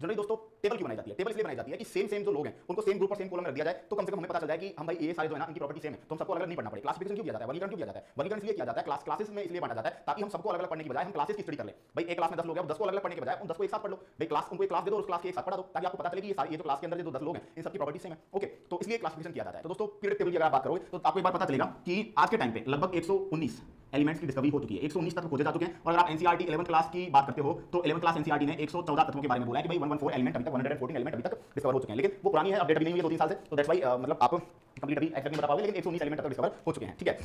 Generally दोस्तों table क्यों बनाई जाती है? टेबल इसलिए बनाई जाती है कि सेम जो लोग हैं उनको सेम ग्रुप और सेम कॉलम में रख दिया जाए, तो कम से कम हमें पता चल जाए कि हम भाई ये सारे जो है ना इनकी प्रॉपर्टी सेम है, तो हम सबको अलग नहीं पढ़ना पड़े। क्लासिफिकेशन क्यों किया जाता है? वर्गीकरण क्यों किया जाता है? वर्गीकरण इसलिए किया जाता है, क्लासेस में इसलिए बांटा जाता है ताकि हम सबको अलग अलग पढ़ने की बजाय हम क्लासेस की स्टडी कर ले। भाई एक क्लास में 10 लोग हैं, 10 को अलग अलग पढ़ने के बजाय उन 10 को एक साथ पढ़ लो। भाई क्लास उनको एक क्लास दे दो और उस क्लास के एक साथ पढ़ा दो, ताकि आपको पता चले कि ये जो क्लास के अंदर जो 10 लोग हैं इन सबकी प्रॉपर्टी सेम है। ओके, तो इसलिए क्लासिफिकेशन किया जाता है। तो दोस्तों पीरियड टेबल की अगर आप बात करोगे तो आपको एक बार पता चलेगा कि आज के टाइम पे लगभग 119 एलिमेंट्स की डिस्कवरी हो चुकी है, 119 तत्व खोजे जा चुके हैं। और अगर आप एनसीईआरटी 11th क्लास की बात करते हो तो 11th क्लास एनसीईआरटी ने 114 तत्वों के बारे में बोला है कि भाई 114 एलिमेंट अभी तक 114 एलिमेंट अभी तक डिस्कवर हो चुके हैं, लेकिन वो पुरानी है, अपडेट भी नहीं हुई है 2-3 साल से, तो दैट्स व्हाई मतलब आप कंप्लीट अभी एक्जेक्टली बता पाओगे, लेकिन 119 एलिमेंट तक डिस्कवर हो चुके हैं। ठीक है,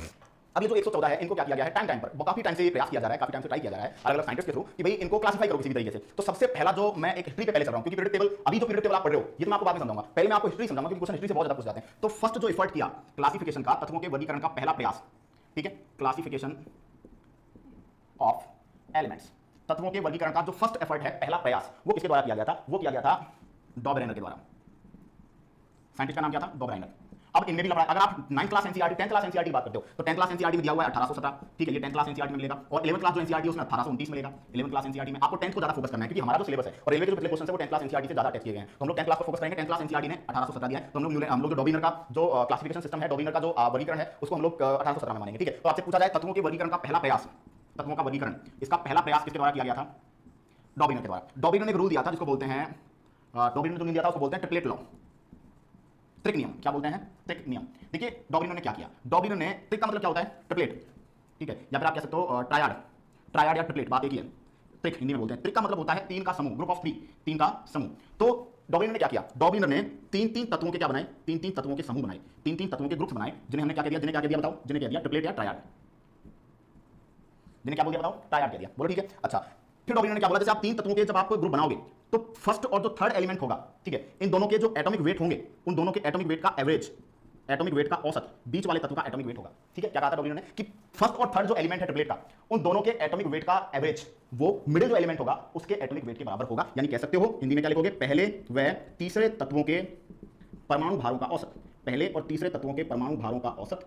अब ये जो 114 है इनको क्या किया गया है, टाइम पर काफी टाइम से प्रयास किया जा रहा है, काफी टाइम से ट्राई किया जा रहा है अलग अलग साइंटिस्ट के थ्रू कि भाई इनको क्लासिफाई करो किसी भी तरीके से। तो सबसे पहला जो मैं एक हिस्ट्री पे पहले चल रहा हूं, क्योंकि पीरियड टेबल अभी जो पीरियड टेबल आप पढ़ रहे हो ये तो मैं आपको बाद में समझाऊंगा, पहले मैं आपको हिस्ट्री समझाऊंगा क्योंकि क्वेश्चन हिस्ट्री से बहुत ज्यादा पूछ जाते हैं। तो फर्स्ट जो एफर्ट किया क्लासिफिकेशन का, तत्वों के वर्गीकरण का पहला प्रयास, ठीक है, क्लासिफिकेशन ऑफ एलिमेंट्स, तत्वों के वर्गीकरण का जो फर्स्ट एफर्ट है, पहला प्रयास, वो किसके द्वारा किया गया था? वो किया गया था डॉबरेनर के द्वारा। साइंटिस्ट का नाम क्या था? डॉबरेनर। अब इनमें भी लफड़ा, अगर आप 9th class NCERT 10th class NCERT की बात करते हो तो 10th क्लास एनसीईआरटी में दिया हुआ है 1817, ठीक है, ये 10th क्लास एनसीईआरटी में मिलेगा। और 11th क्लास जो एनसीईआरटी है उसमें 1829 मिलेगा। 11th क्लास एनसीईआरटी में आपको 10th को ज्यादा फोकस करना है क्योंकि हमारा जो सिलेबस है और रेलवे के जो पिछले क्वेश्चन है वो 10th क्लास एनसीईआरटी से ज्यादा टेस्ट किए गए हैं, तो हम लोग 10th क्लास पर फोकस करेंगे। 10th क्लास एनसीईआरटी ने 1817 दिया है, तो हम लोग जो डॉबिनर का जो क्लासिफिकेशन सिस्टम है, डॉबिनर का जो वर्गीकरण है उसको हम लोग 1817 में मानेंगे। ठीक है, तो आपसे पूछा जाए तत्वों के वर्गीकरण का पहला प्रयास, तत्वों का वर्गीकरण, इसका पहला प्रयास किसके द्वारा किया गया था? डॉबिनर के द्वारा। डॉबिनर ने एक रूल दिया था जिसको बोलते हैं, डॉबिनर ने जो नियम दिया था उसको बोलते हैं ट्रिपलेट लॉ, त्रिक नियम। क्या बोलते हैं? त्रिक नियम। देखिए डॉबिनर ने क्या किया, डॉबिनर ने, त्रिक का मतलब क्या होता है? ट्रिपलेट, ठीक है, या फिर आप कह सकते हो ट्रायड, ट्रायड या ट्रिपलेट, बात एक ही है। त्रिक हिंदी में बोलते हैं। त्रिक का मतलब होता है तीन का समूह, ग्रुप ऑफ 3, तीन का समूह। तो डॉबिनर ने क्या किया? डॉबिनर ने तीन तत्वों के क्या बनाए? तीन तत्वों के समूह बनाए, तीन तत्वों के ग्रुप्स बनाए, जिन्हें हमने क्या कह दिया? जिन्हें क्या कह दिया बताओ? जिन्हें कह दिया ट्रिपलेट या ट्रायड। जिन्हें क्या बोल दिया बताओ? ट्रायड कह दिया। बोलो ठीक है। अच्छा, फिर डॉबिनर ने क्या बोला? जैसे आप तीन तत्वों के जब आप ग्रुप बनाओगे तो फर्स्ट और जो थर्ड एलिमेंट होगा, ठीक है, इन दोनों के जो एटॉमिक वेट होंगे, उन दोनों के एटॉमिक वेट का एवरेज, एटॉमिक वेट का औसत, बीच वाले तत्व का एटॉमिक वेट होगा। ठीक है, क्या कहा था डॉबिनर ने कि फर्स्ट और थर्ड जो एलिमेंट है ट्रिपलेट का, उन दोनों के एटॉमिक वेट का एवरेज, वो मिडिल जो एलिमेंट होगा उसके एटॉमिक वेट के बराबर होगा। यानी कह सकते हो हिंदी में क्या लिखोगे? पहले व तीसरे तत्वों के परमाणु भारों का औसत, पहले और तीसरे तत्वों के परमाणु भारों का औसत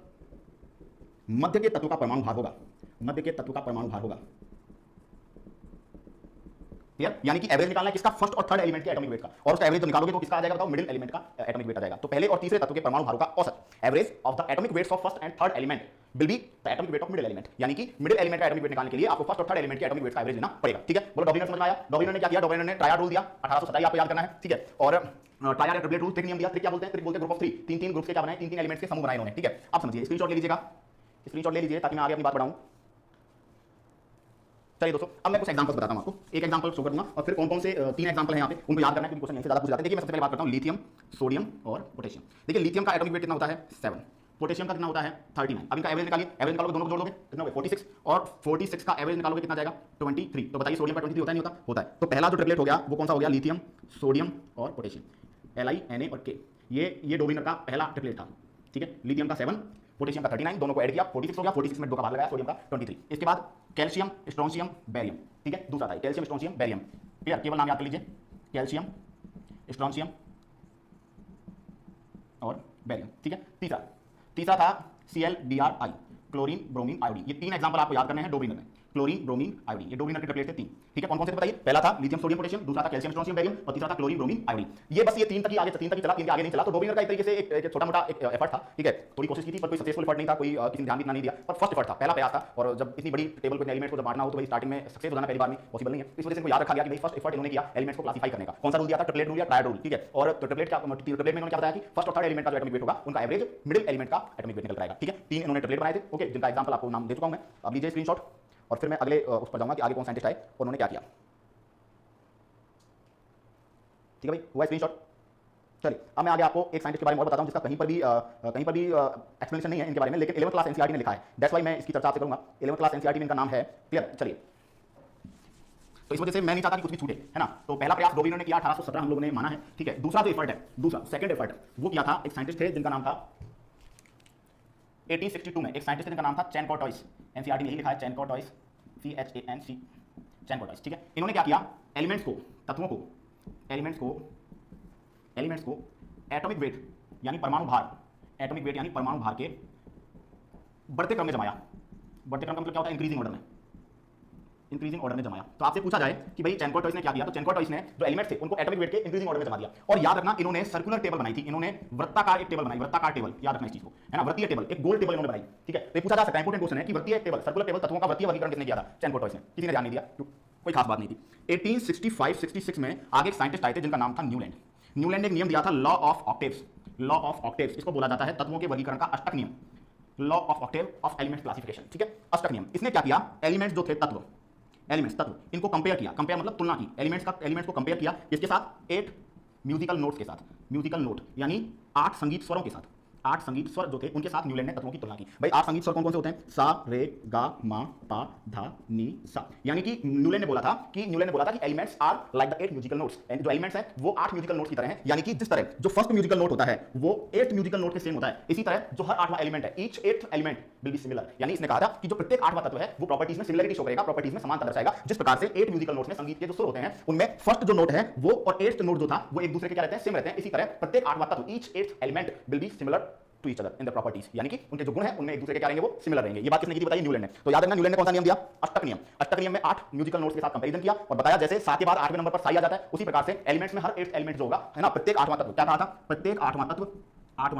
मध्य के तत्व का परमाणु भार होगा, मध्य के तत्व का परमाणु भार होगा। यानी कि एवरेज निकालना है किसका? फर्स्ट और थर्ड एलिमेंट के एटॉमिक वेट का, और उसका एवरेज जो निकालोगे तो किसका आ जाएगा बताओ? मिडिल एलिमेंट का एटॉमिक वेट आ जाएगा। तो पहले और तीसरे तत्व के परमाणु भारों का औसत, average of the atomic weights of first and third element will be the atomic weight of middle element. यानी कि मिडिल एलिमेंट का एटॉमिक वेट निकालने के लिए आपको फर्स्ट और थर्ड एलिमेंट के एटॉमिक वेट का एवरेज लेना पड़ेगा। ठीक है, बोलो डॉबिनर समझ में आया? डॉबिनर ने क्या किया? डॉबिनर ने ट्रायड रूल दिया, 1827 आपको याद करना है। ठीक है, और ट्रायड या ट्रिपलेट रूल, त्रिक नियम दिया। त्रिक क्या बोलते हैं? त्रिक बोलते हैं ग्रुप ऑफ 3, तीन ग्रुप्स के क्या बनाए? तीन एलिमेंट्स के समूह बनाए उन्होंने। ठीक है, आप समझिए, स्क्रीनशॉट ले लीजिएगा, स्क्रीनशॉट ले लीजिए ताकि मैं आगे अपनी बात बढ़ाऊं। चलिए दोस्तों, अब मैं कुछ एग्जांपल्स बताता हूं आपको, एक एग्जांपल शो कर दूंगा और फिर कौन कौन से 3 एग्जांपल हैं यहाँ पे उनको याद करना है क्योंकि क्वेश्चन यहीं से ज्यादा पूछ जाते हैं। देखिए मैं सबसे पहले बात करता हूं लिथियम, सोडियम और पोटेशियम। देखिए लिथियम का एटॉमिक वेट कितना होता है? 7, पोटेशियम का कितना होता है? 39। अब इनका एवरेज निकालिए, एवरेज निकालोगे, दोनों को जोड़ दोगे कितना होगा? 46, और 46 का एवरेज निकालोगे कितना जाएगा? 23। तो बताइए सोडियम का 23 होता है नहीं होता? होता है। तो पहला जो ट्रिपलेट हो गया वो कौन सा हो गया? लिथियम, सोडियम और पोटेशियम, Li Na और K। ये डॉबिनर का पहला ट्रिपलेट था। ठीक है, लिथियम का 7, पोटेशियम का 39, दोनों को ऐड किया 46 हो गया, 46 में 2 का भाग लगाया, सोडियम का 23। इसके बाद कैल्शियम, स्ट्रोंशियम, बेरियम। ठीक है, दूसरा था कैल्शियम, स्ट्रोंशियम, बेरियम। क्लियर? केवल नाम याद कर लीजिए, कैल्शियम, स्ट्रोंशियम और बेरियम। ठीक है, तीसरा था ClBrI, क्लोरीन, ब्रोमीन, आयोडीन। ये 3 एग्जांपल आपको याद करने हैं डॉबिनर में, क्लोरीन, ब्रोमीन, आयोडीन। ये डॉबिनर के ट्रिपलेट थे 3। ठीक है, कौन कौन से बताइए? पहला था लिथियम, सोडियम, पोटेशियम, दूसरा था कैल्शियम, स्ट्रोंशियम, बेरियम और तीसरा था क्लोरीन, ब्रोमीन, आयोडीन। ये बस ये 3 तक ही, आगे 3 तक ही चला, 3 के आगे नहीं चला। तो डॉबिनर का एक तरीके से एक छोटा मोटा एक एफर्ट था। ठीक है, थोड़ी कोशिश की थी पर कोई सक्सेसफुल एफर्ट नहीं था, कोई किसी ने ध्यान इतना नहीं दिया, पर फर्स्ट एफर्ट था, पहला प्रयास था। और जब इतनी बड़ी टेबल को एलिमेंट को जब बांटना हो तो भाई स्टार्टिंग में सक्सेस हो जाना पहली बार में पॉसिबल नहीं है। इस वजह से इनको याद रखा गया कि भाई फर्स्ट एफर्ट इन्होंने किया एलिमेंट्स को क्लासिफाई करने का। कौन सा रूल दिया था? ट्रिपलेट रूल या ट्रायड रूल। ठीक है, और ट्रिपलेट में इन्होंने क्या बताया कि फर्स्ट और थर्ड एलिमेंट का जो एटॉमिक वेट होगा उनका एवरेज मिडिल एलिमेंट का एटॉमिक वेट निकल कर आएगा। ठीक है, 3 इन्होंने ट्रिपलेट बनाए थे, ओके, जिनका एग्जांपल आपको नाम दे चुका हूं मैं। अब लीजिए स्क्रीनशॉट और फिर मैं अगले उस पर जाऊंगा कि आगे कौन साइंटिस्ट आए और उन्होंने क्या किया। ठीक है भाई, हुआ स्क्रीनशॉट। चलिए अब मैं आगे आपको एक साइंटिस्ट के बारे में और बताता हूं जिसका कहीं पर भी एक्सप्लेनेशन नहीं है इनके बारे में, लेकिन 11th क्लास एनसीईआरटी ने लिखा है। दैट्स व्हाई मैं इसकी चर्चा आपसे करूंगा। 11th क्लास एनसीईआरटी में इनका नाम है। क्लियर? चलिए, तो इस वजह से मैं नहीं चाहता कि कुछ भी छूटे, है ना। तो पहला प्रयास डॉबिनर ने किया, 1817 हम लोगों ने माना है। ठीक है, दूसरा जो एफर्ट है, दूसरा सेकंड एफर्ट वो किया था एक साइंटिस्ट थे जिनका नाम था 1862 में एक साइंटिस्ट जिनका नाम था चैन कॉर्टॉइस। एनसीईआरटी में यही लिखा है, चैन कॉर्टॉइस, CHANC, चैन कॉर्टॉइस। ठीक है, इन्होंने क्या किया? एलिमेंट्स को, तत्वों को, एलिमेंट्स को एटॉमिक वेट यानी परमाणु भार, एटॉमिक वेट यानी परमाणु भार के बढ़ते क्रम में जमाया। बढ़ते क्रम का मतलब क्या होता है? इंक्रीजिंग ऑर्डर में। इंक्रीजिंग ऑर्डर में जमाया। तो आपसे पूछा जाए कि भाई चैनकॉर्ट टॉयस ने क्या किया, तो चैनकॉर्ट टॉयस ने जो एलिमेंट्स थे उनको एटॉमिक वेट के इंक्रीजिंग ऑर्डर में जमा दिया। और याद रखना इन्होंने सर्कुलर टेबल बनाई थी, इन्होंने वृत्ताकार एक टेबल बनाई, वृत्ताकार टेबल, याद रखना इस चीज को, है ना, वृत्तीय टेबल, एक गोल टेबल इन्होंने बनाई, ठीक है। तो पूछा जा सकता है, इंपॉर्टेंट क्वेश्चन है कि वृत्तीय टेबल, सर्कुलर टेबल, तत्वों का वृत्तीय वर्गीकरण किसने किया था? चैनकॉर्ट टॉयस ने। किसी ने ध्यान नहीं दिया, कोई खास बात नहीं थी। 1865-66 में आगे एक साइंटिस्ट आए थे जिनका नाम था न्यूलैंड। न्यूलैंड ने एक नियम दिया था, law of octaves. Law of octaves इसको बोला जाता है तत्वों के वर्गीकरण का अष्टक नियम, law of Octave of element classification, ठीक है, अष्टक नियम। इसने क्या किया, एलिमेंट्स जो थे, तत्व, एलिमेंट्स, तत्व, इनको कंपेयर किया, कंपेयर मतलब तुलना की, एलिमेंट्स को कंपेयर किया इसके साथ 8 म्यूजिकल नोट्स के साथ, म्यूजिकल नोट यानी 8 संगीत स्वरों के साथ, 8 संगीत स्वर जो थे उनके साथ न्यूलैंड ने तत्वों की तुलना की। भाई 8 संगीत स्वर कौन कौन से होते हैं? सा, रे, गा, मा, पा, धा, नी, सा। यानी कि न्यूलैंड ने बोला था कि elements are like the 8 musical notes, जो एलिमेंट्स हैं वो 8 म्यूजिकल नोट्स की तरह हैं। यानी कि जिस तरह जो फर्स्ट म्यूजिकल नोट होता है वो 8 म्यूजिकल नोट के सेम होता है, इसी तरह जो हर 8वां एलिमेंट है, each 8th element will be similar. यानी इसने कहा था कि जो प्रत्येक 8वां तत्व है वो प्रॉपर्टीज में सिमिलरिटी शो करेगा, प्रॉपर्टीज में समानता दर्शाएगा। जिस प्रकार से 8 म्यूजिकल नोट्स में संगीत के जो सुर होते हैं उनमें फर्स्ट जो नोट है वो और 8th नोट जो था वो एक दूसरे के क्या रहते हैं? सेम रहते हैं। इसी तरह प्रत्येक 8वां तत्व, each 8th element will be similar to each other in the properties, यानी कि उनके जो गुण हैं उनमें एक दूसरे के क्या रहेंगे? वो सिमिलर रहेंगे। ये बात किसने की थी? बताइए, न्यूलैंड ने। तो याद रखना न्यूलैंड ने कौन सा नियम दिया? अष्टक नियम। अष्टक नियम में 8 म्यूजिकल नोट्स के साथ कंपैरिजन किया और बताया जैसे 7 के बाद 8वें नंबर पर साई आ जाता है, उसी प्रकार से एलिमेंट्स में हर 8th एलिमेंट जो होगा, है ना, प्रत्येक 8वां तत्व, क्या कहा था? प्रत्येक 8वां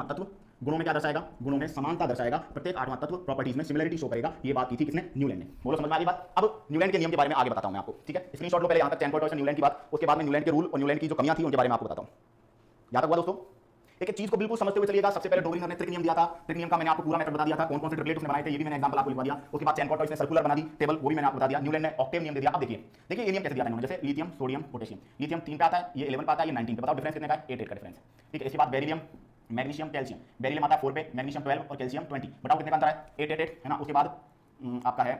तत्व गुणों में क्या दर्शाएगा? गुणों में समानता दर्शाएगा। प्रत्येक 8वां तत्व प्रॉपर्टीज में सिमिलरिटी शो करेगा। ये बात की थी किसने? न्यूलैंड ने। बोलो समझ में आ रही बात? अब न्यूलैंड के नियम के बारे में आगे बताता हूं मैं आपको, ठीक है। स्क्रीनशॉट लो पहले, यहां तक चैनकॉर्ट टॉयस और न्यूलैंड की बात, उसके बाद में न्यूलैंड के रूल और न्यूलैंड की जो कमियां थी उनके बारे में आपको बताता हूं। याद हुआ दोस्तों? एक चीज को बिल्कुल समझते हुए चलिएगा। सबसे पहले डोगरिनर ने ट्रिक नियम दिया था, ट्रिक नियम का मैंने आपको पूरा मेथड बता दिया था, कौन कौन से ट्रिपलेट उसने बनाए थे, ये भी मैंने एग्जांपल आपको लिखवा दिया। उसके बाद चैनकॉर्ट टॉयस ने सर्कुलर बना दी टेबल, वो भी मैंने आपको बता दिया। न्यूलैंड ने ऑक्टेव नियम दे दिया। अब देखिए ये नियम कैसे दिया था इन्होंने, जैसे लिथियम, सोडियम, पोटेशियम। लिथियम 3 पे आता है, ये 11 पे आता है, ये 19 पे। बताओ डिफरेंस कितने का है? 8 का डिफरेंस, ठीक है। इसके बाद बेरिलियम, मैग्नीशियम, कैल्शियम। बेरिलियम आता है 4 पे, मैग्नीशियम 12 और कैल्शियम 20। बताओ कितने का अंतर है? 8 है ना। उसके बाद आपका है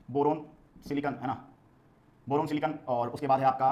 बोरोन, सिलिकॉन, है ना, बोरोन, सिलिकॉन, और उसके बाद है आपका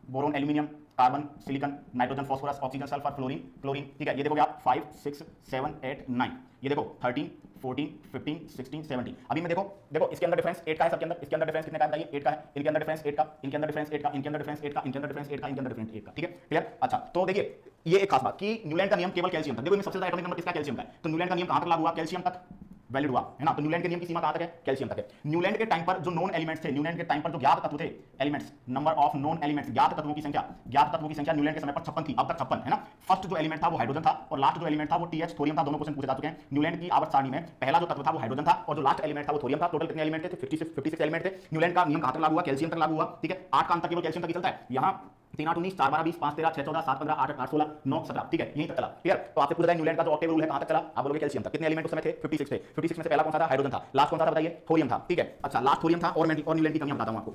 boron, aluminium, carbon, silicon, nitrogen, phosphorus, oxygen, sulphur, fluorine, chlorine, ठीक है। ये देखोगे आप 5, 6, 7, 8, 9, ये देखो 13, 14, 15, 16, 17। अभी मैं देखो इसके अंदर डिफरेंस 8 का है, सबके अंदर। इसके अंदर डिफरेंस कितने का बताइए? 8 का है। इनके अंदर डिफरेंस 8 का, इनके अंदर डिफरेंस 8 का, इनके अंदर डिफरेंस 8 का, इनके अंदर डिफरेंस 8 का, इनके अंदर डिफरेंस 8 का, ठीक है, क्लियर। अच्छा, तो देखिए ये एक खास बात कि न्यूलैंड का नियम केवल कैल्शियम तक। देखो इनमें सबसे ज्यादा एटॉमिक नंबर किसका? कैल्शियम का है। तो न्यूलैंड का नियम कहां तक लागू हुआ? कैल्शियम तक वैलिड हुआ, है ना। तो न्यूलैंड के नियम की सीमा कहां तक है? कैल्शियम तक है। न्यूलैंड के टाइम पर जो नॉन एलिमेंट्स थे, न्यूलैंड के टाइम पर जो ज्ञात तत्व थे, elements, number of non elements, ज्ञात तत्वों की संख्या न्यूलैंड के समय पर 56 थी, अब तक 56, है ना। फर्स्ट जो एलिमेंट था वो हाइड्रोजन था और लास्ट जो एलिमेंट था वो TH, थोरियम था। दोनों क्वेश्चन पूछे जा चुके हैं न्यूलैंड की आवर्त सारणी में। पहला जो तत्व था वो हाइड्रोजन था और जो लास्ट एलिमेंट था वो थोरियम था। टोटल कितने एलिमेंट थे? 56 एलिमेंट थे। न्यूलैंड का नियम कहां तक लागू हुआ? कैल्शियम तक लागू हुआ, ठीक है। 8 का अंतर केवल कैल्शियम तक ही चलता है। यहां 3, 8, 19, 4, 12, 20, 5, 13, 6, 14, 7, 15, 8, 8, 16, 9, 17, ठीक है, यहीं तक चला, क्लियर। तो आपसे पूछा जाए न्यूलैंड का जो ऑक्टेव रूल है कहां तक चला? आप बोलोगे कैल्शियम तक। कितने एलिमेंट उस समय थे? 56 थे। 56 में से पहला कौन सा था? हाइड्रोजन था। लास्ट कौन सा था बताइए? थोरियम था, ठीक है। अच्छा, लास्ट थोरियम था। और न्यूलैंड की कमियां बताता हूं आपको।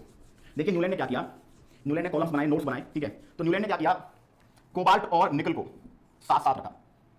देखिए न्यूलैंड ने क्या किया, न्यूलैंड ने कॉलम्स बनाए, नोट्स बनाए, ठीक है। तो न्यूलैंड ने क्या किया, कोबाल्ट और निकल को साथ साथ रखा,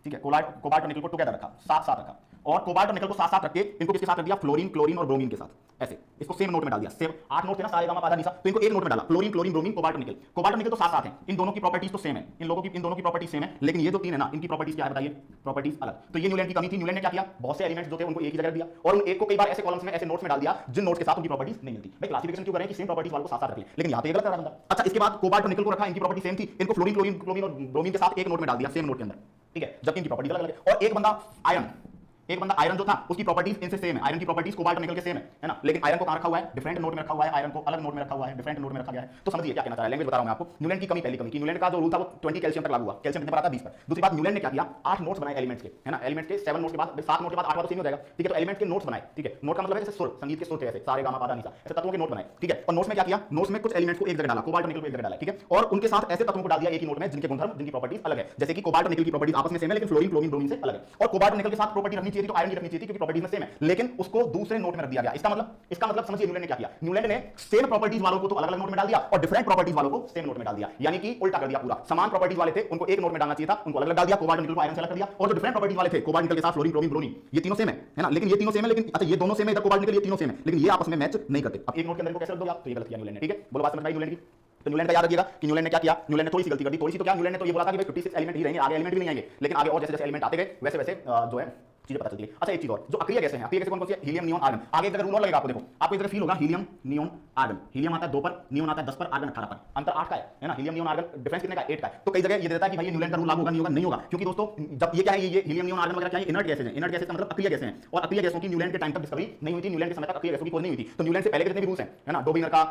ठीक है। कोबाल्ट और निकल को टुगेदर रखा, साथ साथ रखा, और कोबाल्ट और निकल को साथ साथ रख के इनको किसके साथ रख दिया? फ्लोरीन, क्लोरीन और ब्रोमीन के साथ, ऐसे इसको सेम नोट में डाल दिया। सेम 8 नोट थे ना, सारे गामा पादा निशा, तो इनको एक नोट में डाला। फ्लोरीन, क्लोरीन, ब्रोमीन, कोबाल्ट और निकल। कोबाल्ट और निकल तो साथ साथ हैं, इन दोनों की प्रॉपर्टीज तो सेम है, इन दोनों की प्रॉपर्टीज सेम है, लेकिन ये जो 3 है ना, इनकी प्रॉपर्टीज क्या है बताइए? प्रॉपर्टीज अलग। तो ये न्यूलैंड की कमी थी। न्यूलैंड ने क्या किया? बहुत से एलिमेंट्स जो थे उनको एक ही जगह दिया और उन एक को कई बार ऐसे कॉलम्स में, ऐसे नोट्स में डाल दिया जिन नोट्स के साथ उनकी प्रॉपर्टीज नहीं मिलती। भाई क्लासिफिकेशन क्यों करें कि सेम प्रॉपर्टीज वालों को साथ साथ रखिए, लेकिन यहां पे ये गलत कर रहा था। अच्छा, इसके बाद कोबाल्ट और निकल को रखा, इनकी प्रॉपर्टी सेम थी, इनको फ्लोरीन, क्लोरीन और ब्रोमीन के साथ एक नोट में डाल दिया, सेम नोट के अंदर, ठीक है, जबकि इनकी प्रॉपर्टी अलग अलग है। और एक बंदा आयरन जो था उसकी प्रॉपर्टीज इनसे सेम है, आयरन की प्रॉपर्टीज कोबाल्ट और निकल के सेम है ना, लेकिन आयरन को कहां रखा हुआ है? डिफरेंट नोट में रखा हुआ है, आयरन को अलग नोट में रखा हुआ है, डिफरेंट नोट में रखा गया है। तो समझिए क्या कहना चाह रहा है, लैंग्वेज बता रहा हूं मैं आपको। न्यूलैंड की कमी, पहली कमी कि न्यूलैंड का जो रूल था वो 20 कैल्शियम तक लागू हुआ। कैल्शियम कितने पर आता है? 20 पर। दूसरी बात, न्यूलैंड ने क्या किया? 8 नोट्स बनाए एलिमेंट्स के, है ना। एलिमेंट्स के 7 नोट्स के बाद 7 नोट के बाद 8वां तो सेम हो जाएगा, ठीक है। तो एलिमेंट के नोट्स बनाए, ठीक है। नोट का मतलब है जैसे सुर, संगीत के सुर थे ऐसे, सारे गामा पादा निशा, ऐसे तत्वों के नोट बनाए, ठीक है। और नोट्स में क्या किया? नोट्स में कुछ एलिमेंट्स को एक जगह डाला, कोबाल्ट और निकल को एक जगह डाला, ठीक है। और उनके साथ ऐसे तत्वों को डाल दिया एक ही नोट में जिनके गुणधर्म, जिनकी प्रॉपर्टीज अलग है। जैसे कि कोबाल्ट और निकल की प्रॉपर्टीज आपस में सेम है, लेकिन फ्लोरीन, क्लोरीन, ब्रोमीन से अलग है। और कोबाल्ट और निकल के साथ प्रॉपर्टी रखनी चाहिए थी तो आयरन की रखनी चाहिए थी, क्योंकि प्रॉपर्टीज में सेम है, लेकिन उसको दूसरे नोट में रख दिया गया। इसका मतलब समझिए न्यूलैंड ने क्या किया? न्यूलैंड ने सेम प्रॉपर्टीज वालों को तो अलग अलग नोट में डाल दिया और डिफरेंट प्रॉपर्टीज वालों को सेम नोट में डाल दिया, यानी कि उल्टा कर दिया पूरा। समान प्रॉपर्टीज वाले थे उनको एक नोट में डालना चाहिए था, उनको अलग अलग डाल दिया। कोबाल्ट निकल को आयरन से अलग कर दिया। और जो डिफरेंट प्रॉपर्टीज वाले थे, कोबाल्ट निकल के साथ फ्लोरीन, क्लोरीन, ब्रोमीन, ये तीनों सेम है ना, लेकिन ये तीनों सेम है, लेकिन अच्छा ये दोनों सेम है, इधर कोबाल्ट निकल, ये तीनों सेम है, लेकिन ये आपस में मैच नहीं करते। अब एक नोट के अंदर को कैसे रख दोगे आप? तो ये गलत किया न्यूलैंड ने, ठीक है। बोलो बात समझ में आई न्यूलैंड की? तो न्यूलैंड का याद रखिएगा कि न्यूलैंड ने क्या किया? न्यूलैंड ने थोड़ी सी गलती कर दी, थोड़ी सी तो क्या, न्यूलैंड ने तो ये बोला था कि भाई 56 एलिमेंट ही रहेंगे, आगे एलिमेंट भी नहीं आएंगे, लेकिन आगे और जैसे जैसे एलिमेंट आते गए वैसे वैसे जो है चीजें पता चलती है। अच्छा एक चीज और, जो अक्रिय गैसें हैं, अक्रिय गैसें कौन कौन सी है? Helium, neon, argon. आगे एक जगह रूल और लगेगा आपको, देखो आपको इस जगह फील होगा हीलियम, नियोन, आर्गन। हीलियम आता है 2 पर, नियोन आता है 10 पर, आर्गन 18 पर। अंतर 8 का है ना? हीलियम, नियोन, आर्गन डिफरेंस कितने का? 8 का है। तो कई जगह ये देता है कि भाई ये न्यूलैंड का रूल लागू होगा, नहीं होगा? नहीं होगा, क्योंकि दोस्तों जब ये क्या है, ये हीलियम, नियोन, आर्गन वगैरह क्या है? इनर्ट गैसें हैं। इनर्ट गैसें का मतलब अक्रिय गैसें हैं, और अक्रिय गैसों की न्यूलैंड के टाइम तक डिस्कवरी नहीं हुई थी। न्यूलैंड के समय तक अक्रिय गैसों की खोज नहीं हुई थी। तो न्यूलैंड से पहले के जितने भी रूल्स हैं, है ना, डोबिंगर का,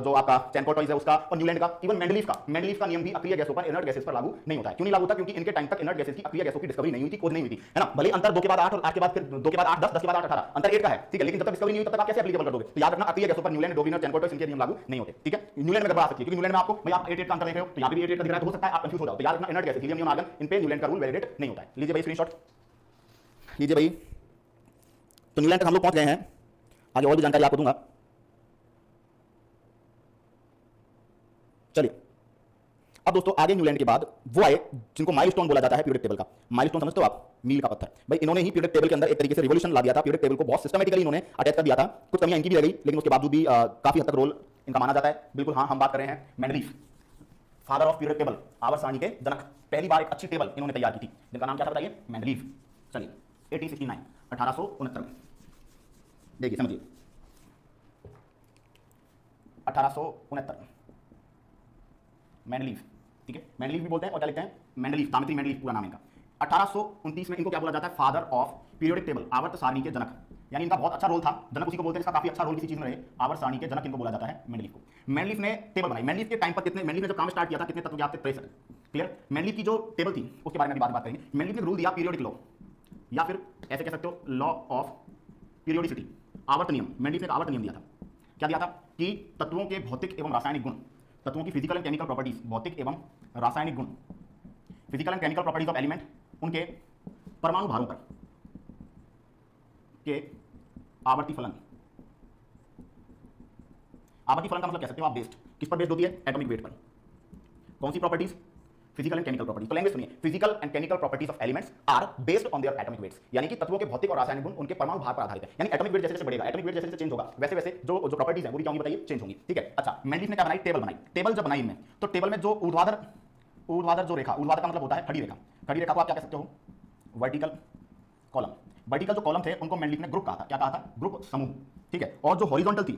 जो आपका चैनकोर्टॉइज है उसका, और न्यूलैंड का, इवन मेंडलीफ का नियम भी अक्रिय गैसों पर, इनर्ट गैसेस पर लागू नहीं होता है। क्यों नहीं लागू होता? क्योंकि इनके टाइम तक इनर्ट गैसेस की, अक्रिय गैसों की डिस्कवरी नहीं हुई थी, खोज नहीं हुई थी, है ना। भले अंतर 2 के बाद 8 और 8 के बाद फिर 2 के बाद 8 10, 10 के बाद 8 18, अंतर 8 का है, ठीक है, लेकिन जब तक डिस्कवरी नहीं हुई तब तक आप कैसे एप्लीकेबल कर दोगे? तो याद रखना अक्रिय गैसों पर न्यूलैंड, डोबिंगर, चैनकोर्टॉइज इनके नियम लागू नहीं होते, ठीक है। न्यूलैंड में गड़बड़ आ सकती है, क्योंकि न्यूलैंड में आपको भाई आप 8 का अंतर देख रहे हो, तो यहां पे भी 8 का दिख रहा है, तो हो सकता है आप कंफ्यूज हो जाओ। तो याद रखना inert gases, helium, neon, argon, इन पे न्यूलैंड का रूल वैलिडेट नहीं होता है। लीजिए भाई स्क्रीनशॉट लीजिए भाई। तो न्यूलैंड तक हम लोग पहुंच गए हैं, आगे और भी जानकारी आपको दूंगा। चलिए अब दोस्तों आगे न्यूलैंड के बाद वो आए जिनको माइलस्टोन बोला जाता है पीरियडिक टेबल का। माइलस्टोन समझते हो आप? मील का पत्थर। भाई इन्होंने ही पीरियडिक टेबल के अंदर एक तरीके से रिवॉल्यूशन ला दिया था। पीरियडिक टेबल को बहुत सिस्टमैटिकली इन्होंने अटैच कर दिया था। कुछ कमियां इनकी भी रह गई, लेकिन उसके बावजूद भी काफी हद तक रोल इनका माना जाता है। बिल्कुल हाँ, हम बात कर रहे हैं Mendeleev, father of periodic table, आवर्त सारणी के जनक। पहली बार एक अच्छी टेबल इन्होंने तैयार की थी, जिनका नाम क्या था बताइए? मेंडलीफ। चलिए 1869 1869 में देखिए, समझिए 1869 मेंडलीफ, ठीक है, मेंडलीफ भी बोलते हैं, और क्या लिखते हैं? मेंडलीफ, तामित्री मेंडलीफ पूरा नाम इनका। 1829 में इनको क्या बोला जाता है? फादर ऑफ पीरियोडिक टेबल, आवर्त सारणी के जनक। यानी इनका बहुत अच्छा रोल था, जनक उसी को बोलते हैं, इसका काफी अच्छा रोल किसी चीज में रहे। आवर्त सारणी के जनक इनको बोला जाता है मेंडलीफ को। मेंडलीफ ने टेबल बनाई। मेंडलीफ के टाइम पर कितने, मेंडलीफ ने जब काम स्टार्ट किया था कितने तत्व ज्ञात थे? 63। क्लियर? मेंडलीफ की जो टेबल थी उसके बारे में बात करेंगे। मेंडलीफ ने रूल दिया पीरियोडिक लॉ, या फिर ऐसे कह सकते हो लॉ ऑफ पीरियोडिसिटी, आवर्त नियम। मेंडलीफ ने आवर्त नियम दिया था। क्या दिया था? कि तत्वों के भौतिक एवं रासायनिक गुण, तत्वों की फिजिकल एंड केमिकल प्रॉपर्टीज, भौतिक एवं रासायनिक गुण, physical and chemical properties of element, उनके परमाणु भारों पर के आवर्ती फलन। आवर्ती फलन का मतलब कह सकते हो आप बेस्ड, किस पर बेस्ड होती है? एटॉमिक वेट पर। कौन सी properties? Physical and chemical properties. तो लैंग्वेज सुनिए, physical and chemical properties of elements are based on their atomic weights. यानी कि तत्वों के भौतिक और रासायनिक गुण उनके परमाणु भार पर आधारित है। यानी एटॉमिक वेट जैसे जैसे बढ़ेगा, एटॉमिक वेट जैसे जैसे चेंज होगा, वैसे वैसे जो प्रॉपर्टीज हैं वो भी क्या होंगी बताइए? चेंज होंगी, ठीक है। अच्छा, मेंडलीफ ने क्या बनाई? टेबल बनाई। टेबल जब बनाई इनमें, तो टेबल में जो ऊर्ध्वाधर जो रेखा, ऊर्ध्वाधर का मतलब होता है खड़ी रेखा। खड़ी रेखा को आप क्या कह सकते हो? Vertical column. वर्टिकल जो कॉलम थे उनको मेंडलीफ ने ग्रुप कहा था। क्या कहा था? ग्रुप, समूह, ठीक है। और जो हॉरिजॉन्टल थी,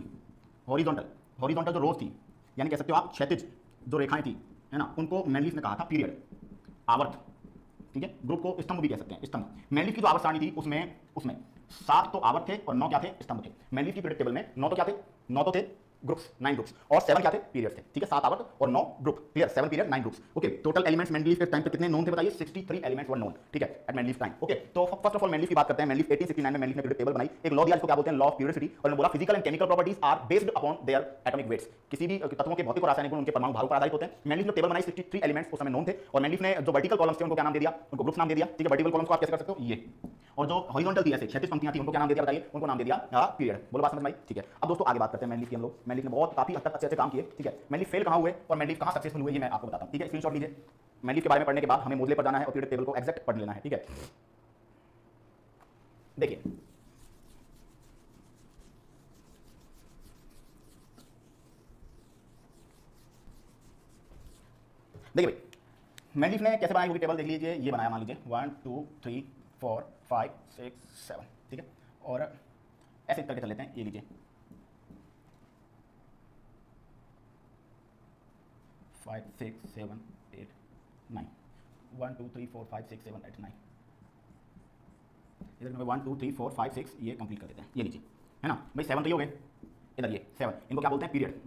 हॉरिजॉन्टल जो रोज थी, यानी कह सकते हो आप क्षैतिज जो रेखाएं थी, है ना, उनको मेंडलीफ ने कहा था पीरियड, आवर्त, ठीक है। ग्रुप को स्तंभ भी कह सकते हैं, स्तंभ। मेंडलीफ की जो आवर्त सारणी थी उसमें 7 तो आवर्त थे और 9 क्या थे? स्तंभ थे। मेंडलीफ की पीरियड टेबल में 9 तो क्या थे? 9 तो थे ग्रुप्स, 9 ग्रुप्स, और 7 क्या थे? पीरियड्स थे, ठीक है। 7 आवर्त और 9 group, clear? 7 period 9 groups, okay. Total elements Mendeleev के टाइम पे कितने नोन थे बताइए? 63 एलिमेंट्स वर नोन, ठीक है, एट मेंडलीफ टाइम, ओके। तो फर्स्ट ऑफ ऑल मेंडलीफ की बात करते हैं। मेंडलीफ 1869 में मेंडलीफ ने पीरियड टेबल बनाई, एक लॉ दिया जिसको क्या बोलते हैं? Law of periodicity. और उन्होंने बोला physical and chemical properties are based upon their atomic weights. किसी भी तत्वों के भौतिक और रासायनिक गुण उनके परमाणु भारों पर आधारित होते हैं। मेंडलीफ ने टेबल बनाई, 63 एलिमेंट्स उस समय नोन थे। और मेंडलीफ ने जो वर्टिकल कॉलम्स थे उनको क्या नाम दे दिया? उनको ग्रुप्स नाम दे दिया, ठीक है। वर्टिकल कॉलम्स को आप कैसे कर सकते हो? ये। और जो हॉरिजॉन्टल थी, ऐसे क्षैतिज पंक्तियां थी, उनको क्या नाम दे दिया बताइए? उनको नाम दे दिया पीरियड। बोलो बात समझ में आई? ठीक है। अब दोस्तों आगे बात करते हैं मेंडलीफ की हम लोग। मेंडलीफ ने बहुत काफी हद तक अच्छे काम किए, ठीक है। मेंडलीफ फेल कहां हुए और मेंडलीफ कहां सक्सेसफुल हुए, ये मैं आपको बताता हूं, ठीक है। स्क्रीनशॉट लीजिए। मेंडलीफ के बारे में पढ़ने के बाद हमें मोजले पर जाना है और पीरियड टेबल को एग्जैक्ट पढ़ लेना है, ठीक है। देखिए भाई, मेंडलीफ ने कैसे बनाई हुई टेबल देख लीजिए। ये बनाया, मान लीजिए 1 2 3 4 5 6 7, ठीक है। और ऐसे करके चल लेते हैं, ये लीजिए 5 6 7 8 9, 1 2 3 4 5 6 7 8 9, इधर में 1 2 3 4 5 6, ये कंप्लीट कर देते हैं। ये लीजिए, है ना भाई। 7 तो ये हो गए, इधर ये 7, इनको क्या बोलते हैं? पीरियड।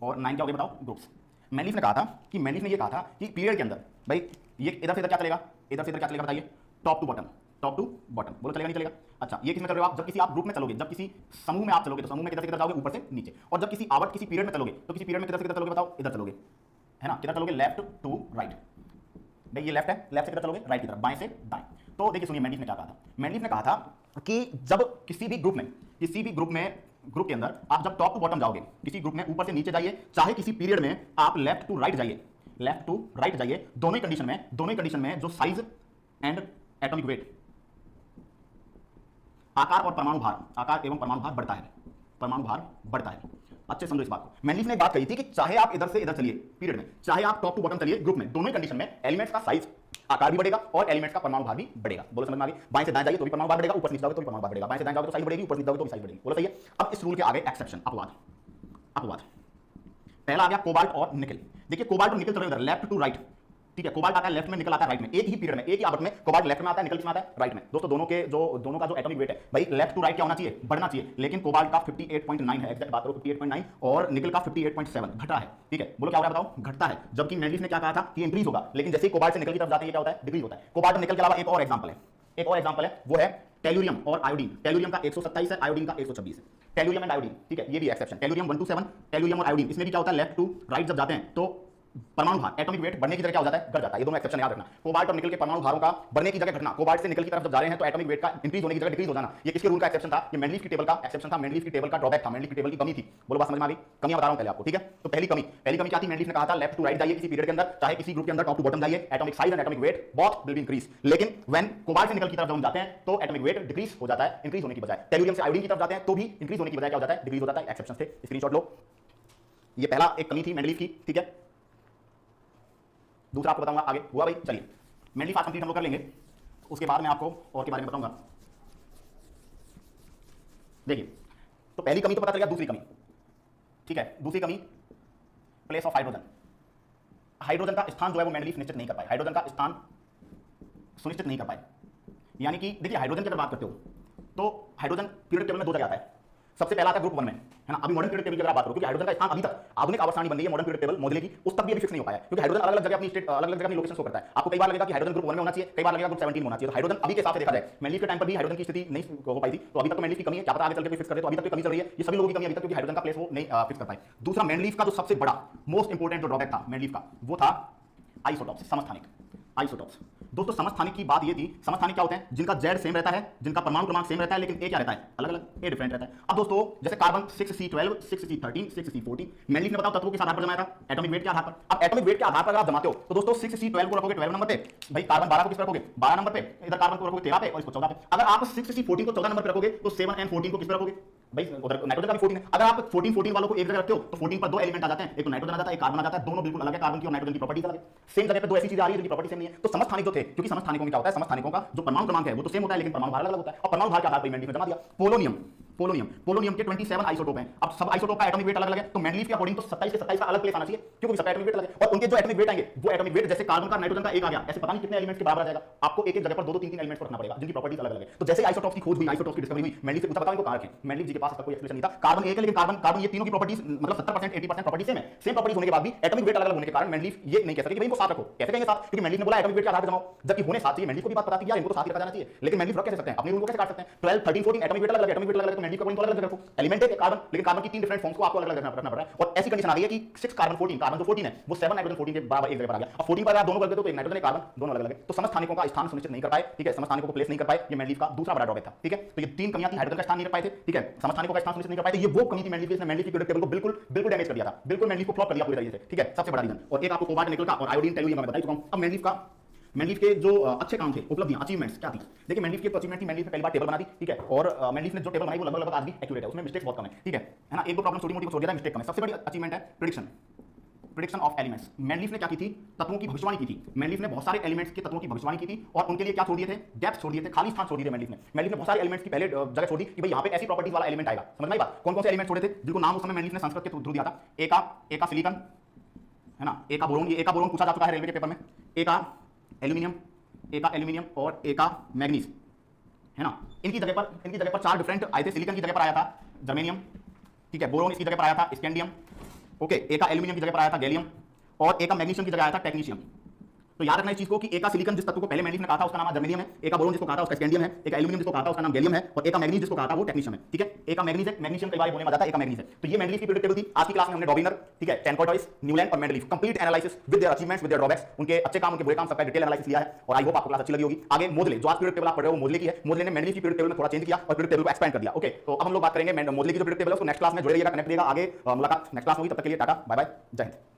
और 9 क्या हो गए बताओ? ग्रुप्स। मेंडलीफ ने कहा था कि पीरियड के अंदर भाई ये इधर से इधर क्या चलेगा, इधर से इधर क्या चलेगा बताइए? Top to bottom, top to bottom. बोलो चलेगा नहीं चलेगा? अच्छा, ये किसमें चल रहे हो आप? जब किसी आप ग्रुप में चलोगे, जब किसी समूह में आप चलोगे, तो समूह में किधर से किधर जाओगे? ऊपर से नीचे। और जब किसी आवर्त, किसी पीरियड में चलोगे, तो किसी पीरियड में किधर से किधर चलोगे बताओ? इधर चलोगे, है ना। किधर चलोगे? Left to right. भाई ये लेफ्ट है, लेफ्ट से किधर चलोगे? राइट की तरफ, बाएं से दाएं। तो देखिए सुनिए, मेंडलीफ ने क्या कहा था। मेंडलीफ ने कहा था कि जब किसी भी ग्रुप के अंदर आप जब टॉप टू बॉटम जाओगे, किसी ग्रुप में ऊपर से नीचे जाइए, चाहे किसी पीरियड में आप लेफ्ट टू राइट जाइए, दोनों ही कंडीशन में जो साइज एंड एटॉमिक वेट, आकार एवं परमाणु भार बढ़ता है। अच्छे समझो इस बात को। मेंडलीफ ने एक बात कही थी कि चाहे आप इधर से इधर चलिए पीरियड में, चाहे आप टॉप टू बॉटम चलिए ग्रुप में, दोनों ही कंडीशन में एलिमेंट्स का साइज, आकार भी बढ़ेगा और एलिमेंट्स का परमाणु भार भी बढ़ेगा। बोलो समझ में आ गई? बाएं से दाएं जाइए तो भी परमाणु भार बढ़ेगा, ऊपर से नीचे जाओगे तो भी परमाणु भार बढ़ेगा, बाएं से दाएं जाओगे तो साइज बढ़ेगी, ऊपर से नीचे जाओगे तो भी साइज बढ़ेगी। बोलो सही है? अब इस रूल के आगे एक्सेप्शन, अपवाद। अपवाद पहला आ गया कोबाल्ट और निकल। देखिए कोबाल्ट और निकल चल रहे हैं लेफ्ट टू राइट, ठीक है? कोबाल्ट आता है लेफ्ट में, निकल आता है राइट में, एक ही पीरियड में, एक ही आवर्त में कोबाल्ट लेफ्ट में आता है, निकल किसमें आता है? राइट में। दोस्तों दोनों का जो एटॉमिक वेट है भाई लेफ्ट टू राइट क्या होना चाहिए? बढ़ना चाहिए, लेकिन कोबाल्ट का 58.9 है, एग्जैक्ट बात करो 58.9, और निकल का 58.7 घटा है, ठीक है? बोलो क्या हो रहा है बताओ? घटता है। जबकि मैंडलिफ ने क्या कहा था कि इंक्रीज होगा, लेकिन जैसे ही कोबाल्ट से निकल की तरफ जाते हैं क्या होता है? डिक्रीज होता है। कोबाल्ट और निकल के अलावा एक और एग्जांपल है, एक और एग्जांपल है, वो है टेलुरियम और आयोडीन। टेलुरियम का 127 है, आयोडीन का 126 है। टेलुरियम एंड आयोडीन, ठीक है? ये भी एक्सेप्शन। टेलुरियम 1 to 7, टेलुरियम और आयोडीन, इसमें भी क्या होता है? लेफ्ट टू राइट जब जाते हैं तो परमाणु भार एटॉमिक वेट बढ़ने की जगह क्या हो जाता है? घट जाता है। ये दोनों एक्सेप्शन याद रखना। कोबाल्ट और निकल के परमाणु भारों का बढ़ने की जगह घटना, कोबाल्ट से निकल की तरफ जब जा रहे हैं तो एटॉमिक वेट का इंक्रीज होने की जगह डिक्रीज हो जाना। ये किसके रूल का एक्सेप्शन था? ये मैंडलीफ की टेबल का एक्सेप्शन था, मैंडलीफ की टेबल का ड्रॉबैक था, मैंडलीफ की टेबल की कमी थी। बोलो बात समझ में आ गई? कमियां बता रहा हूं पहले आपको, ठीक है? तो पहली कमी क्या थी? मैंडलीफ ने कहा था लेफ्ट टू राइट जाइए किसी पीरियड के अंदर, चाहे किसी ग्रुप के अंदर टॉप टू बॉटम जाइए, atomic size and atomic weight both will be increase. लेकिन व्हेन कोबाल्ट से निकल की तरफ जब हम जाते हैं तो एटॉमिक वेट डिक्रीज हो जाता है, इंक्रीज होने की बजाय। टेलुरियम से आयोडीन की तरफ जाते हैं तो भी इंक्रीज होने की बजाय क्या हो जाता है? डिक्रीज हो जाता है। एक्सेप्शन थे, स्क्रीनशॉट लो। ये पहला एक कमी थी मैंडलीफ की, ठीक है? दूसरा आपको बताऊंगा आगे। हुआ भाई? चलिए मैंडलीफ आज कंप्लीट हम लोग कर लेंगे, उसके बाद मैं आपको और के बारे में बताऊंगा। देखिए तो पहली कमी तो पता चल गया, दूसरी कमी, ठीक है? दूसरी कमी प्लेस ऑफ हाइड्रोजन। हाइड्रोजन का स्थान जो है वो मैंडलीफ निश्चित नहीं कर पाए, हाइड्रोजन का स्थान सुनिश्चित नहीं कर पाए। यानी कि देखिए हाइड्रोजन की अगर बात करते हो तो हाइड्रोजन पीरियड टेबल में दो जगह आता है। सबसे पहला आता है ग्रुप 1 में, है ना? अभी मॉडर्न पीरियड टेबल की अगर बात करो, क्योंकि हाइड्रोजन का स्थान अभी तक आधुनिक आवर्त सारणी बन रही है मॉडर्न पीरियड टेबल मोजले की, उस तक भी अभी फिक्स नहीं हो पाया, क्योंकि हाइड्रोजन अलग अलग जगह अपनी स्टेट अलग अलग जगह अपनी लोकेशन शो करता है। आपको कई बार लगेगा कि हाइड्रोजन ग्रुप 1 में होना चाहिए, कई बार लगेगा ग्रुप 17 में होना चाहिए। तो हाइड्रोजन अभी के हिसाब से देखा जाए मैंडलीफ के टाइम पर भी हाइड्रोजन की स्थिति नहीं हो पाई थी, तो अभी तक तो मैंडलीफ की कमी है। क्या पता आगे चल के फिक्स करे, तो अभी तक तो कमी चल रही है। ये सभी लोगों की कमी अभी तक, क्योंकि हाइड्रोजन का प्लेस वो नहीं फिक्स कर पाए। दूसरा मैंडलीफ का जो सबसे बड़ा मोस्ट इंपोर्टेंट जो ड्रॉबैक था मैंडलीफ का, वो था आइसोटॉप्स, समस्थानिक। आइसोटॉप्स दोस्तों, समस्थानिक की बात ये थी, समस्थानिक क्या होते हैं? जिनका Z सेम रहता है, जिनका परमाणु क्रमांक सेम रहता है, लेकिन A क्या रहता है? अलग अलग, A डिफरेंट रहता है। अब दोस्तों जैसे carbon 6C12, 6C13, 6C14, Mendeleev ने बताओ तत्वों के आधार पर जमाया था, एटॉमिक वेट के आधार पर। अब एटॉमिक वेट के आधार पर अगर आप जमाते हो तो दोस्तों 6C12 को रखोगे 12 नंबर पे, भाई कार्बन 12 को किस पर रखोगे? 12 नंबर पे, इधर कार्बन को रखोगे 13 पे और इसको 14 पे। अगर आप 6C14 को 14 नंबर पे रखोगे तो 7 and 14 को किस पर रखोगे? भाई उधर नाइट्रोजन का भी 14 है। अगर आप 14 वालों को एक जगह रखते हो तो 14 पर दो एलिमेंट आ जाते हैं, एक तो नाइट्रोजन आ जाता है, एक कार्बन आ जाता है। दोनों बिल्कुल अलग है, कार्बन की और नाइट्रोजन की प्रॉपर्टीज अलग है। सेम जगह पे दो ऐसी चीजें आ रही है जिनकी प्रॉपर्टी सेम नहीं है। तो समस्थानिक जो थे, क्योंकि समस्थानिकों में क्या होता है? समस्थानिकों का जो परमाणु क्रमांक है वो तो सेम होता है, लेकिन परमाणु भार अलग होता है, और परमाणु भार के आधार पर मैंडलीफ ने जमा दिया। पोलोनियम, पोलोनियम के 27 आइसोटोप हैं। अब सब आइसोटोप का एटॉमिक वेट अलग अलग है, तो मैंडलीफ के अकॉर्डिंग तो 27 के 27 का अलग प्लेस आना चाहिए, क्योंकि सबका एटॉमिक वेट अलग है। और उनके जो एटॉमिक वेट आएंगे वो एटॉमिक वेट जैसे कार्बन का नाइट्रोजन का एक आ गया, ऐसे पता नहीं कितने एलिमेंट्स के बराबर आ जाएगा। आपको एक एक जगह पर दो दो तीन तीन एलिमेंट्स को रखना पड़ेगा जिनकी प्रॉपर्टीज अलग अलग है। तो जैसे आइसोटोप की खोज हुई, आइसोटोप की डिस्कवरी हुई, मैंडलीफ से पूछा बताओ इनको कहां रखें? मैंडलीफ जी के पास इसका कोई एक्सप्लेनेशन नहीं था। कार्बन एक है, लेकिन कार्बन ये तीनों की प्रॉपर्टीज मतलब 70% 80% प्रॉपर्टी सेम है। सेम प्रॉपर्टीज होने के बाद भी एटॉमिक वेट अलग अलग होने के कारण मैंडलीफ ये नहीं कह सके कि भाई इनको साथ रखो। कैसे कहेंगे साथ? क्योंकि मैंडलीफ ने बोला एटॉमिक वेट के आधार पर जमाओ, जबकि होने साथ चाहिए। मैंडलीफ को भी बात पता थी यार इनको तो साथ रखा जाना चाहिए, लेकिन मैंडलीफ रख कैसे सकते हैं? अपने रूल को कैसे काट सकते हैं? 12 13 14 एटॉमिक वेट अलग अलग, एटॉमिक वेट अलग अलग, तो मैंडलीफ को अलग अलग रखो। एलिमेंट है कार्बन, लेकिन कार्बन की तीन डिफरेंट फॉर्म्स को आपको अलग अलग रखना पड़ रहा है। और ऐसी कंडीशन आ गई है कि 6 कार्बन 14, कार्बन जो 14 है वो 7 नाइट्रोजन 14 के बराबर एक जगह पर आ गया। अब 14 पर आप दोनों कर देते हो तो एक नाइट्रोजन एक कार्बन दोनों अलग अलग है। तो समस्थानिकों का स्थान सुनिश्चित नहीं कर पाए, ठीक है? समस्थानिकों को प्लेस नहीं कर पाए, ये मैंडलीफ का दूसरा बड़ा ड्रॉबैक था, ठीक है? तो ये तीन कमियां थी, हाइड्रोजन का स्थान नहीं रख पाए थे, ठीक है? समस्थानिकों का स्थान सुनिश्चित नहीं कर पाए थे। ये वो कमी थी मैंडलीफ ने मैंडलीफ की पीरियड टेबल को बिल्कुल डैमेज कर दिया था, बिल्कुल मैंडलीफ को फ्लॉप कर दिया पूरी तरीके से, ठीक है? सबसे बड़ा रीजन। और एक आपको कोबाल्ट निकल का और आयोडीन टेलुरियम मैं बता चुका हूं। अब मैंडलीफ के जो अच्छे काम थे, उपलब्धियां, अचीवमेंट्स क्या थी? देखिए मैंडलीफ की अचीवमेंट थी, मैंडलीफ ने पहली बार टेबल बना दी, ठीक है? और मैंडलीफ ने जो टेबल बनाई वो लगभग आज भी एक्यूरेट है, उसमें मिस्टेक्स बहुत कम है, ठीक है ना? एक दो प्रॉब्लम छोटी मोटी को छोड़ दिया, मिस्टेक कम है। सबसे बड़ी अचीवमेंट है प्रेडिक्शन ऑफ एलिमेंट्स। मैंडलीफ ने क्या की थी? तत्वों की भविष्यवाणी की थी। मैंडलीफ ने बहुत सारे एलिमेंट्स के तत्वों की भविष्यवाणी की थी और उनके लिए क्या छोड़ दिए थे? गैप्स छोड़ दिए थे, खाली स्थान छोड़ दिए थे मैंडलीफ ने बहुत सारे एलिमेंट्स की पहले जगह छोड़ दी कि भाई यहाँ पे ऐसी प्रॉपर्टीज वाला एलिमेंट आएगा। समझ में आई बात? कौन कौन से एलिमेंट छोड़े थे जिनको नाम उस समय मैंडलीफ ने संस्कृत के थ्रू दिया था? एका सिलिकॉन, है ना? एका बोरोन, ये एका बोरोन पूछा जा चुका है रेलवे के पेपर में। एका एल्यूमिनियम और एका मैग्नीज, है ना? इनकी जगह पर चार डिफरेंट आए थे। सिलिकॉन की जगह पर आया था जर्मेनियम, ठीक है? बोरोन इसकी जगह पर आया था स्कैंडियम, ओके? एका एल्यूमिनियम की जगह पर आया था गैलियम और एका मैग्नीशियम की जगह आया था टेक्नीशियम। तो याद रखना इस चीज को कि एका सिलिकॉन जिस तत्व को पहले मैंडलीफ ने कहा था उसका नाम जर्मेनियम है, एका बोरोन जिसको कहा था उसका स्कैंडियम है, एका एल्यूमिनियम जिसको कहा था उसका नाम गैलियम है और एका मैग्नीज जिसको कहा था वो टेक्नीशियम है, ठीक है? एका मैग्नीज है, मैग्नीशियम कई बार बोलने में आता है एका मैग्नीज है। तो ये मैंडलीफ की पीरियड टेबल थी। आज की क्लास में हमने डॉबिनर, ठीक है, टेनकोइटॉइस, न्यूलैंड और Mendeleev complete analysis with their achievements, with their drawbacks, उनके अच्छे काम, उनके बुरे काम, सबका डिटेल एनालिसिस लिया है और आई होप आपको क्लास अच्छी लगी होगी। आगे मोजले, जो आज पीरियड टेबल आप पढ़ रहे हो मोजले की है। मोजले ने मैंडलीफ की पीरियड टेबल में थोड़ा चेंज किया और पीरियड टेबल को एक्सपेंड कर दिया, ओके? तो अब हम लोग बात करेंगे मोजले की जो पीरियड टेबल है उसको नेक्स्ट क्लास में जुड़े रहिएगा, कनेक्ट रहिएगा। आगे मुलाकात नेक्स्ट क्लास होगी, तब तक के लिए टाटा बाय बाय, जय हिंद।